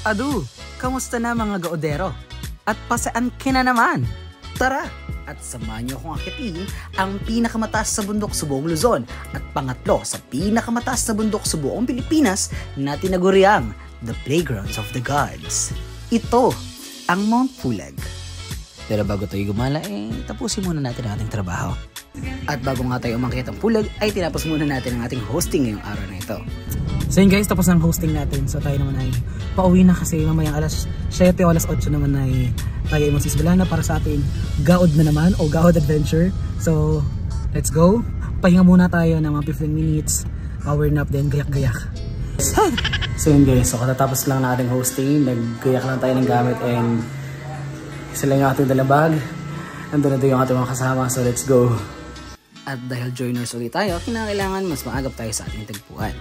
Adu, kamusta na mga gaodero? At pasaan kina naman? Tara! At samahan niyo akong akitin ang pinakamataas sa bundok sa buong Luzon at pangatlo sa pinakamataas sa bundok sa buong Pilipinas na tinaguriang The Playgrounds of the Gods. Ito ang Mount Pulag. Pero bago tayo gumala, tapusin muna natin ang ating trabaho. At bago nga tayo umakyat ang Pulag, ay tinapos muna natin ang ating hosting ngayong araw na ito. So yun guys, tapos ng hosting natin. So tayo naman ay pauwi na kasi mamayang alas 7 o alas 8 naman ay tayo ay magsisibala na para sa ating gaod na naman o gaod adventure. So let's go. Pahinga muna tayo ng mga 15 minutes. Power nap din, gayak-gayak. So yun guys, so katatapos lang na ating hosting. Naggayak lang tayo ng gamit and isa lang yung ating dalabag. Nandun na doon yung ating mga kasama. So let's go. At dahil joiners ulit tayo, kinakailangan mas maagap tayo sa ating tagpuan.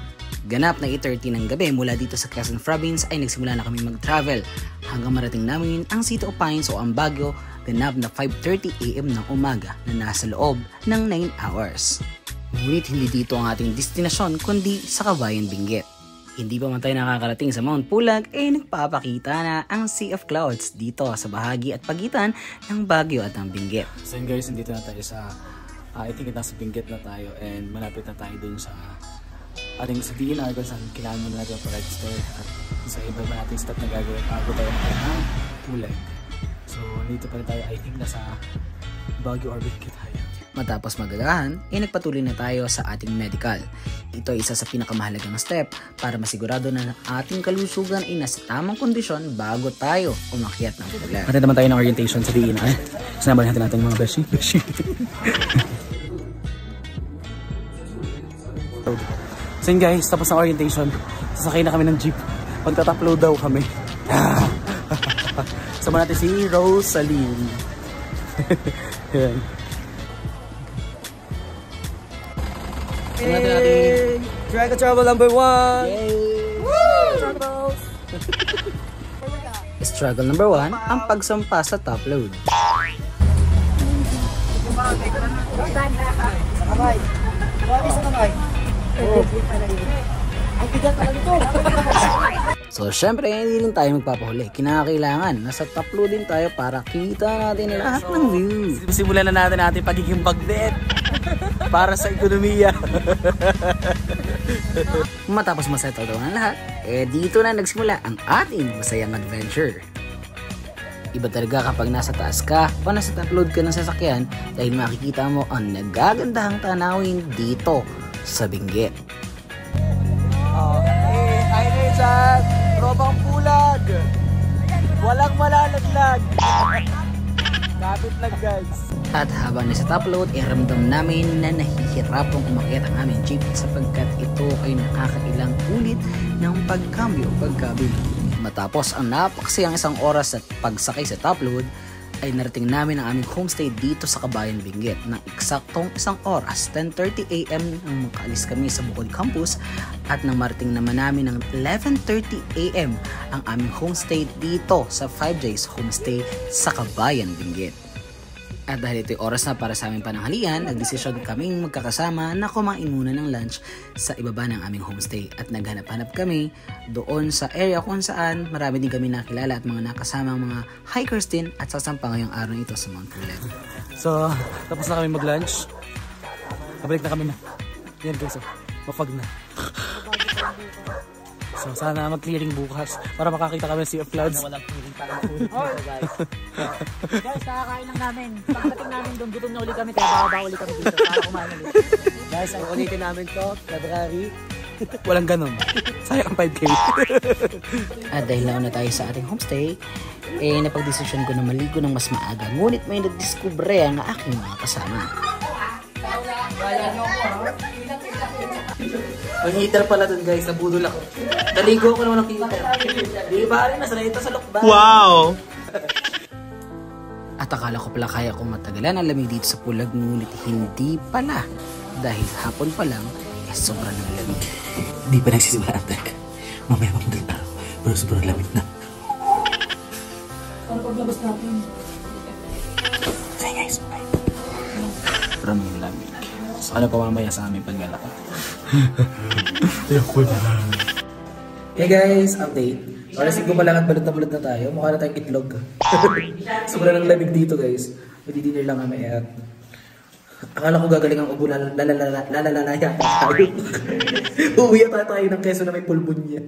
Ganap na 8:30 ng gabi mula dito sa Quezon Province ay nagsimula na kami mag-travel hanggang marating namin ang City of Pines o ang Baguio, ganap na 5:30 AM ng umaga na nasa loob ng 9 hours. Ngunit hindi dito ang ating destinasyon kundi sa Kabayan Benguet. Hindi pa man tayo nakakarating sa Mount Pulag nagpapakita na ang Sea of Clouds dito sa bahagi at pagitan ng Baguio at ng Benguet. So yun guys, nandito na tayo sa I think nasa Benguet na tayo and malapit na tayo dun sa ating sa DNR kung saan kailangan muna natin pa-register at sa iba ba natin step na gagawin bago tayo ng Pulag. So dito pa rin tayo, I think nasa Baguio or Benguet tayo. Matapos magagahan, nagpatuloy na tayo sa ating medical. Ito ay isa sa pinakamahalagang step para masigurado na ang ating kalusugan ay nasa tamang kondisyon bago tayo umakyat ng Pulag. Natin naman tayo ng orientation sa DNR. Sinabahan natin mga beshi. So yun guys, tapos ng orientation, sasakay na kami ng jeep. Pagtatapload daw kami. Sama natin si Rosaline. Yan. Hey! Dragon Travel number 1! Yay! Woo! Struggle number 1, ang pagsampa sa top load. Sakabay! Grabe sa kamay! Ang bigat pala nito! So syempre, hindi rin tayo magpapahuli. Kinakailangan, nasa top load din tayo para kita natin lahat ng view. Simulan na natin ating pagiging bagnet para sa ekonomiya. Matapos masettle daw ng lahat, dito na nagsimula ang ating masayang adventure. Iba talaga kapag nasa taas ka o nasa top load ka ng sasakyan dahil makikita mo ang nagagandahang tanawin dito sa Benguet. Hey, hi Richard! Tropang Pulag! Walang malalaglag! Kapit lang guys! At habang nasa top load, ramdam namin na nahihirapang umakyat ang aming jeep sapagkat ito ay nakakailang ulit ng pagkambyo pagkabili. Matapos ang napakasayang isang oras at pagsakay sa top load, ay narating namin ang aming homestay dito sa Kabayan Benguet ng eksaktong isang oras, 10:30 AM nang makaalis kami sa Bukod Campus at nang marating naman namin ng 11:30 AM ang aming homestay dito sa 5J's Homestay sa Kabayan Benguet. At dahil ito'y oras na para sa aming pananghalian, nagdesisyon kaming magkakasama na kumain muna ng lunch sa ibaba ng aming homestay. At naghanap-hanap kami doon sa area kung saan marami din kami nakilala at mga nakasamang mga hikers din at sasampa ngayong araw na ito sa Mount Pulag. So, tapos na kami mag-lunch. Kabalik na kami na. Yan guys, mapag na. So, sana mag-clearing bukas para makakita kami ng Sea of Clouds. Walang clearing para guys. Guys, kakakain lang namin. Pagdating namin doon, gutom na ulit kami. Kaya bababa ulit kami dito para kumain ulit. Guys, ang ulitin namin to, February. Walang ganun. Sayang ang 5K. At dahil nauna tayo sa ating homestay, napag-desisyon ko na maligo ng mas maaga. Ngunit may nagdiskubre ang aking mga kasama. Ang heater pala dun guys, nabudol ako. Naligo ko naman ng heater. Di ba rin, nasa ito sa lokban. Wow! At akala ko pala kaya kong matagalan ang lamig dito sa Pulag, ngunit hindi pala. Dahil hapon pa lang, sobrang lamig. Hindi pa nagsisimula ang teka. Mamaya magdal na. Pero sobrang lamig na. Ano paglabas natin? Okay guys, bye. Sobrang lamig. So ano pa mamaya sa aming paglalakad? Hey guys, update. Alas 5 pa lang at balot na tayo. Mukha na tayong itlog. Sobrang ng lamig dito guys. Magdi-dinner lang kami at akala ko gagaling ang ubo, lalalaya tayo. Uuwi tayo ng keso na may pulbunya.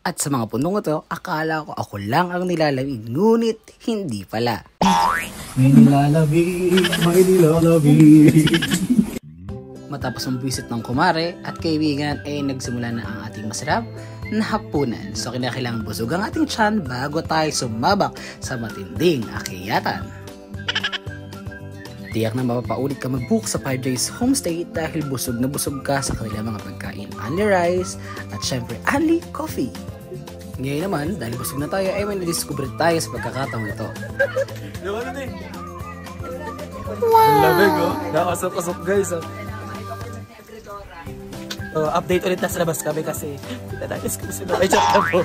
At sa mga punong ito, akala ko ako lang ang nilalamig, ngunit hindi pala. May nilalamig. Matapos ang visit ng kumare at kaibigan ay nagsimula na ang ating masarap na hapunan. So kinakailangan busog ang ating tiyan bago tayo sumabak sa matinding akyatan. Tiyak na mapapaulit ka mag-book sa 5 Days Homestay dahil busog na busog ka sa kanilang mga pagkain. Only rice at syempre only coffee. Ngayon naman, dahil busog na tayo ay may nadiskubre tayo sa pagkakataong ito. Wow! Lamig oh. Nakasok-asok guys oh. Update ulit na sa labas kami kasi pinanagis kami sa ay chat na po.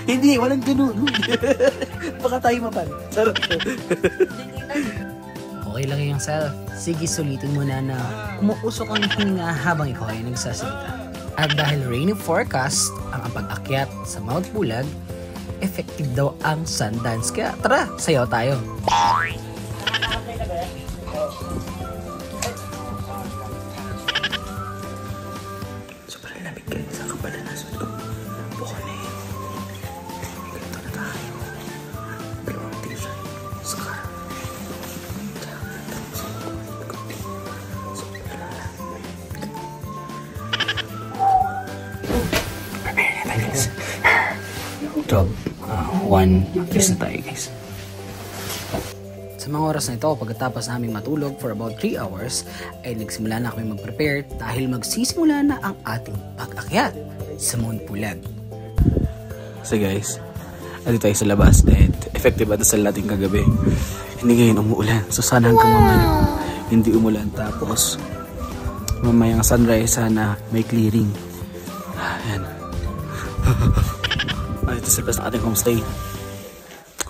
Hindi, walang ganun. Baka tayo mapan. Sarap. Okay lang yung self. Sige, sulitin mo na umuusok ang hininga habang ikaw ay nagsasalita. At dahil rainy forecast ang pag-akyat sa Mount Pulag, effective daw ang sun dance. Kaya tara, sayaw tayo. Sobrang lamig kayo sa kapalan na suot ko. Bukan eh. Ganito na tayo. Dalawang t-shirt. Scar. So, 1 kiss na tayo guys. Sa mga oras na ito, pagkatapos namin matulog for about 3 hours, ay nagsimula na kami mag-prepare dahil magsisimula na ang ating pag-akyat sa Mount Pulag. So guys, nandito tayo sa labas and effective at sa lating kagabi. Hindi ngayon umuulan. So sana hanggang mamaya hindi umulan. Tapos mamayang sunrise sana may clearing. Ayan. Ito sa labas ng ating homestay.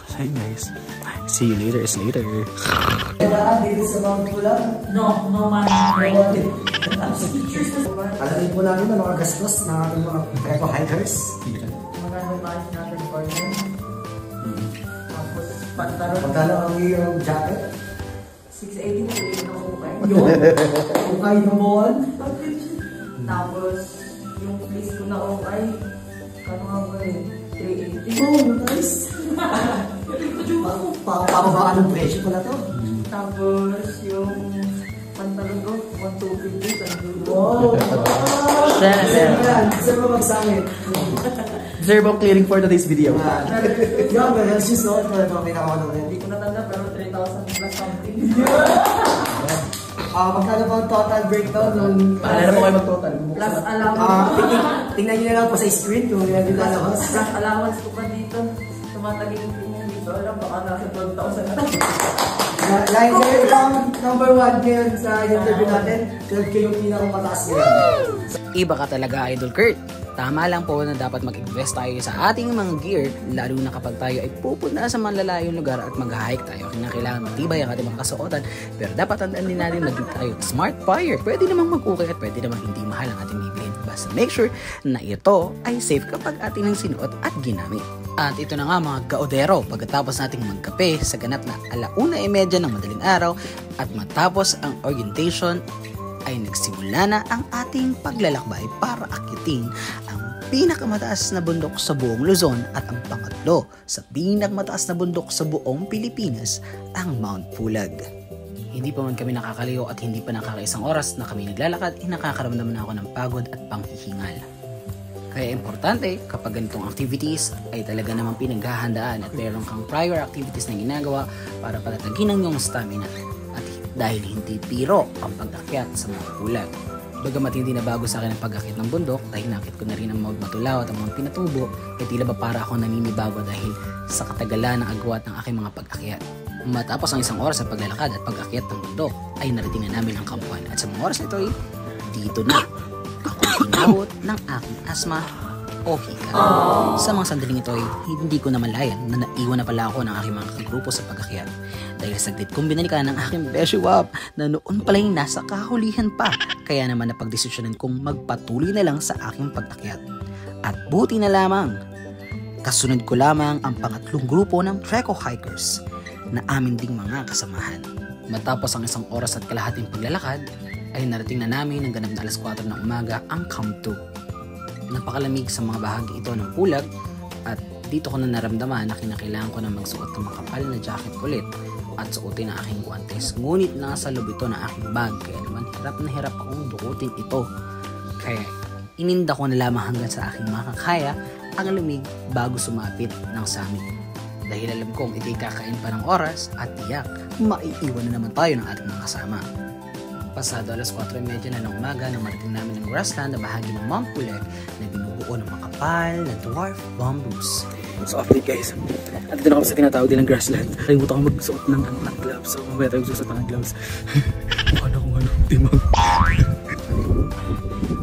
So yun guys. See you later. Dito sa Mount Pulag? No man. Alamin po namin na mga gastos ng ating mga eco hikers. Magkano ba natin for them? Tapos pantalon. Magkano ang iyong jacket? 680 na ulit na ukay. Ukay naman. Tapos yung fleece ko na ukay. Kano nga ba eh? 380. Oh, nice. Pababa ng presyo pala to. Tapos yung pantalon ko, 1,250. Wow. Deserve mo magsangit. Deserve of clearing for today's video. Yung let's just know for the pinaka-ano rin. Hindi ko natanda pero 3,000 plus something. Magkano ba ang total breakdown nung... Paano mo kayo mag-total? Plus allowance. Tingnan nyo na lang po sa screen kung yan yung lalabas. Plus allowance ko pa dito. Tumatagin yung dito. Alam, baka nasa 12,000 na. Like, ito ang number 1 ngayon sa interview natin. 12K yung pinakamataas nila. Iba ka talaga, Idol Kurt. Tama lang po na dapat mag-invest tayo sa ating mga gear, lalo na kapag tayo ay pupunta sa malalayong lugar at mag-hike tayo. Kailangan matibay ang ating mga kasuotan, pero dapat tandaan din natin na tayo smart buyer. Pwede namang mag-ukay at pwede namang hindi mahal ang ating bibilhin. Basta make sure na ito ay safe kapag ating nang sinuot at ginamit. At ito na nga mga gaodero, pagkatapos nating magkape sa ganap na 1:30 ng madaling araw at matapos ang orientation, ay nagsimula na ang ating paglalakbay para akitin ang pinakamataas na bundok sa buong Luzon at ang pangatlo sa pinakamataas na bundok sa buong Pilipinas, ang Mount Pulag. Hindi pa man kami nakakaligo at hindi pa nakakaisang oras na kami naglalakad, nakakaramdam na ako ng pagod at panghihingal. Kaya importante kapag ganitong activities ay talaga namang pinaghahandaan at meron kang prior activities na ginagawa para patatagin ang iyong stamina. At dahil hindi biro ang pag-akyat sa Mount Pulag. Bagamat hindi na bago sa akin ang pag-akyat ng bundok dahil nakit ko na rin ang Mount Matulaw at ang Mount Pinatubo, ay tila ba para ako naninibago dahil sa katagalan ng agwat ng aking mga pag-akyat. Matapos ang isang oras sa paglalakad at pag-akyat ng bundok ay narating na namin ang kampuan at sa mga oras nito ay dito na ako inabot ng aking asma o hika. Sa mga sandaling ito ay hindi ko na malayan na naiwan na pala ako ng aking mga kagrupo sa pag-akyat. Dahil saglit kong binalikan ng aking beshiwap na noon pala yung nasa kahulihan pa. Kaya naman napagdesisyonan kong magpatuloy na lang sa aking pagtakyat. At buti na lamang, kasunod ko lamang ang pangatlong grupo ng Treco Hikers na amin ding mga kasamahan. Matapos ang 1 oras at kalahating paglalakad, ay narating na namin ng ganap na alas 4 ng umaga ang Camp 2. Napakalamig sa mga bahagi ito ng pulag at dito ko na naramdaman na kinakailangan ko na magsuot ng makapal na jacket ulit at suotin ang aking guwantes. Ngunit nasa loob ito ng aking bag kaya naman hirap na hirap akong dukutin ito. Kaya ininda ko na lamang hanggang sa aking makakaya ang lamig bago sumapit ng summit. Dahil alam kong ito'y kakain pa ng oras at tiyak maiiwan na naman tayo ng ating mga kasama. Pasado alas 4:30 na ng umaga nang marating namin ang grassland na bahagi ng Mount Pulag na binubuo ng makapal na dwarf bamboos. So update guys, at dito na kami sa tinatawag din ng grassland. Kalimutan ko magsuot ng gloves, so mamaya tayo magsuot ng gloves. kung ano, timang.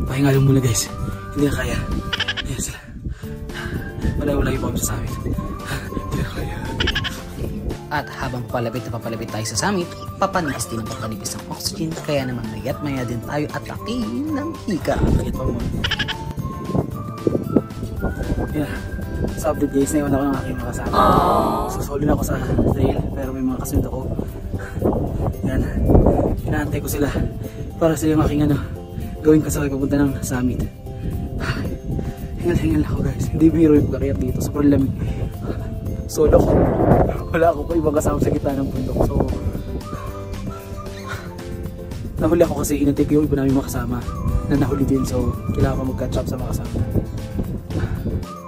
Pahinga lang muna guys, hindi na kaya. Ayan sila. Wala yung bomb sa summit. Hindi na kaya. At habang papalapit tayo sa summit, papanais din ang papanipis ng oxygen kaya naman mayat maya din tayo at aking ng hika. Lagit pa mo. Yeah. Sa update guys, naiwan ako ng aking mga kasama. So solo na ako sa trail pero may mga kasunod ako. Yan. Inaantay ko sila para sila yung aking gawing kasakay papunta ng summit. Hingal ako guys. Hindi biro yung pagkakayat dito. Sobrang lamig. Solo ko. Wala ako pa ibang kasama sa gitna ng bundok. So nahuli ako kasi inantay ko yung iba namin mga kasama na nahuli din. So kailangan ko mag-catch up sa mga kasama.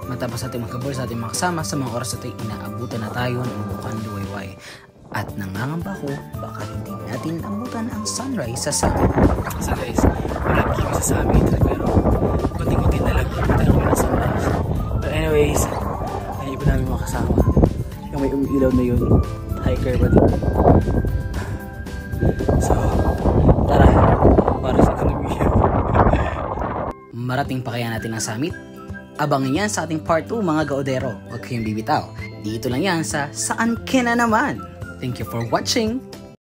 Matapos ating magkabol sa ating mga kasama, sa mga oras na ito inaabutan na tayo ng bukang luwayway. At nangangamba ko, baka hindi natin abutan ang sunrise sa summit. So guys, marami kami sa summit pero kunting-kunting na lang abutan kami ng sunrise. But anyways, ay iba namin mga kasama. Yung may umiilaw na yun, hiker ba din? So, tara, para sa ekonomiya. Marating pa kaya natin ang summit? Abangan yan sa ating part 2 mga gaodero. Huwag kayong bibitaw. Dito lang yan sa Saan Ka Na Naman. Thank you for watching.